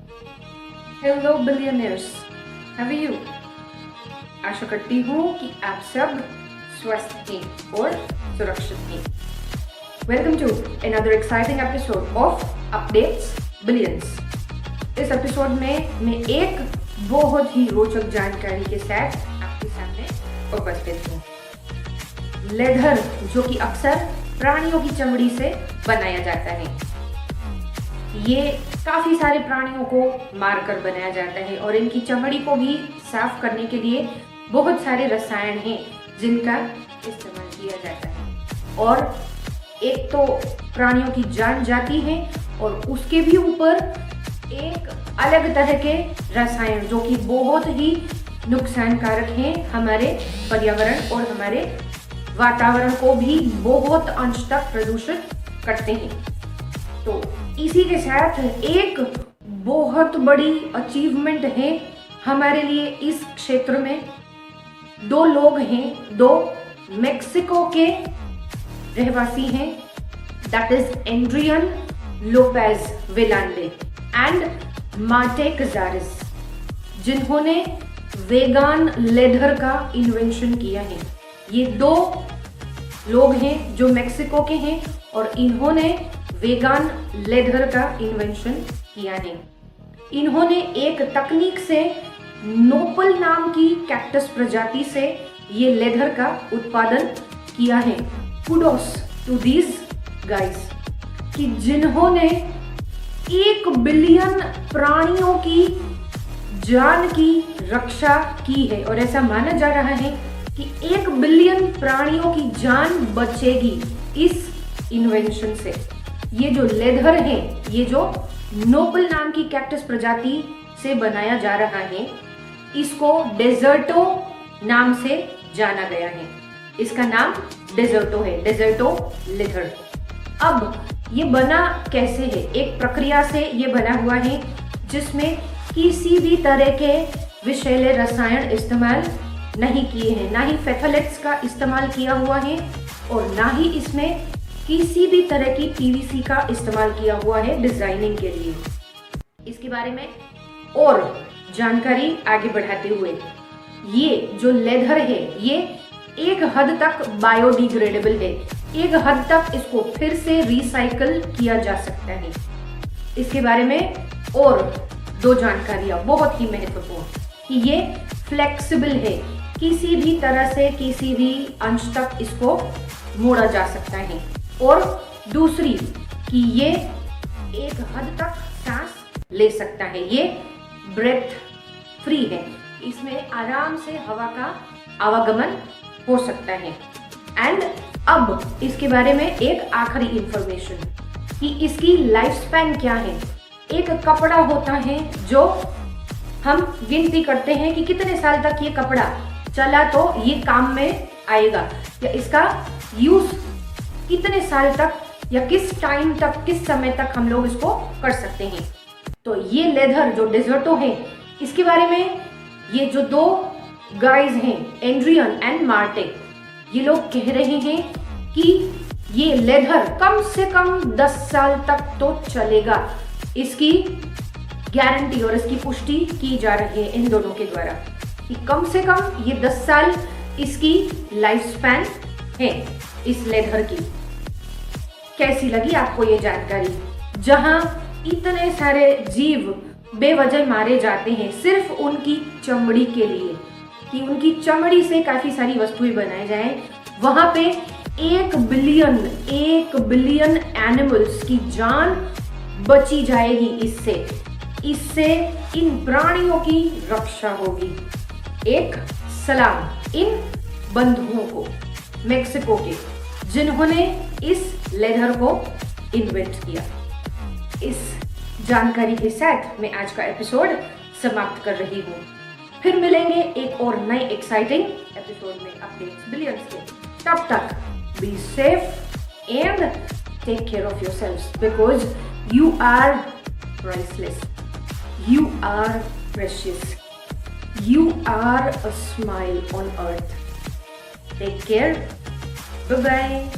Hello billionaires, how are you? आशा करती हूँ कि आप सब स्वस्थ हैं और सुरक्षित हैं। Welcome to another exciting episode of updates billions. इस एपिसोड में मैं एक बहुत ही रोचक जानकारी के साथ आपके सामने उपस्थित हूँ। लेदर, जो कि अक्सर प्राणियों की चमड़ी से बनाया जाता है, ये काफी सारे प्राणियों को मारकर बनाया जाता है और इनकी चमड़ी को भी साफ करने के लिए बहुत सारे रसायन हैं जिनका इस्तेमाल किया जाता है। और एक तो प्राणियों की जान जाती है और उसके भी ऊपर एक अलग तरह के रसायन जो कि बहुत ही नुकसानकारक हैं, हमारे पर्यावरण और हमारे वातावरण को भी बहुत अंश तक प्रदूषित करते हैं। तो इसी के साथ एक बहुत बड़ी अचीवमेंट है हमारे लिए इस क्षेत्र में। दो लोग हैं, दो मेक्सिको के रहवासी हैं, that is Adrian Lopez Velarde and Marte Cazarez, जिन्होंने वेगान लेदर का इन्वेंशन किया है। ये दो लोग हैं जो मेक्सिको के हैं और इन्होंने वेगान लेदर का इन्वेंशन किया है। इन्होंने एक तकनीक से नोपल नाम की कैक्टस प्रजाति से ये लेदर का उत्पादन किया है। कुडोस टू दीज गाइस कि जिन्होंने 1 बिलियन प्राणियों की जान की रक्षा की है और ऐसा माना जा रहा है कि 1 बिलियन प्राणियों की जान बचेगी इस इन्वेंशन से। ये जो लेदर है, ये जो नोबल नाम की कैक्टस प्रजाति से बनाया जा रहा है, इसको डेजर्टो नाम से जाना गया है। इसका नाम डेजर्टो है, डेजर्टो लेदर। अब ये बना कैसे है? एक प्रक्रिया से ये बना हुआ है जिसमें किसी भी तरह के विषैले रसायन इस्तेमाल नहीं किए हैं, ना ही फेथलेट्स का इस्तेमाल किया हुआ है और ना ही इसमें किसी भी तरह की पीवीसी का इस्तेमाल किया हुआ है डिजाइनिंग के लिए। इसके बारे में और जानकारी आगे बढ़ाते हुए, ये जो लेदर है ये एक हद तक बायोडिग्रेडेबल है, एक हद तक इसको फिर से रिसाइकल किया जा सकता है। इसके बारे में और दो जानकारियां बहुत ही महत्वपूर्ण कि ये फ्लेक्सिबल है, किसी भी तरह से किसी भी अंश तक इसको मोड़ा जा सकता है। और दूसरी कि ये एक हद तक सांस ले सकता है, ये ब्रेथ फ्री है, इसमें आराम से हवा का आवागमन हो सकता है। एंड अब इसके बारे में एक आखिरी इंफॉर्मेशन कि इसकी लाइफ स्पैन क्या है। एक कपड़ा होता है जो हम गिनती करते हैं कि कितने साल तक ये कपड़ा चला तो ये काम में आएगा, या इसका यूज कितने साल तक या किस टाइम तक, किस समय तक हम लोग इसको कर सकते हैं। तो ये लेदर जो डेजर्टो है, इसके बारे में ये जो दो गाइज हैं, एंड्रियन एंड मार्टे, ये लोग कह रहे हैं कि ये लेदर कम से कम 10 साल तक तो चलेगा। इसकी गारंटी और इसकी पुष्टि की जा रही है इन दोनों के द्वारा कि कम से कम ये 10 साल इसकी लाइफ स्पैन है इस लेदर की। कैसी लगी आपको ये जानकारी? जहां इतने सारे जीव बेवजह मारे जाते हैं सिर्फ उनकी चमड़ी के लिए कि उनकी चमड़ी से काफी सारी वस्तुएं बनाई जाएं, वहां पे 1 बिलियन एनिमल्स की जान बची जाएगी। इससे इन प्राणियों की रक्षा होगी। एक सलाम इन बंधुओं को मेक्सिको के, जिन्होंने इस लेदर को इन्वेंट किया। इस जानकारी के साथ मैं आज का एपिसोड समाप्त कर रही हूँ। फिर मिलेंगे एक और नए एक्साइटिंग एपिसोड में अपडेट्स बिलियंस के। तब तक be safe and take care of yourselves because you are priceless, you are precious, you are a smile on earth. Take care. Bye bye.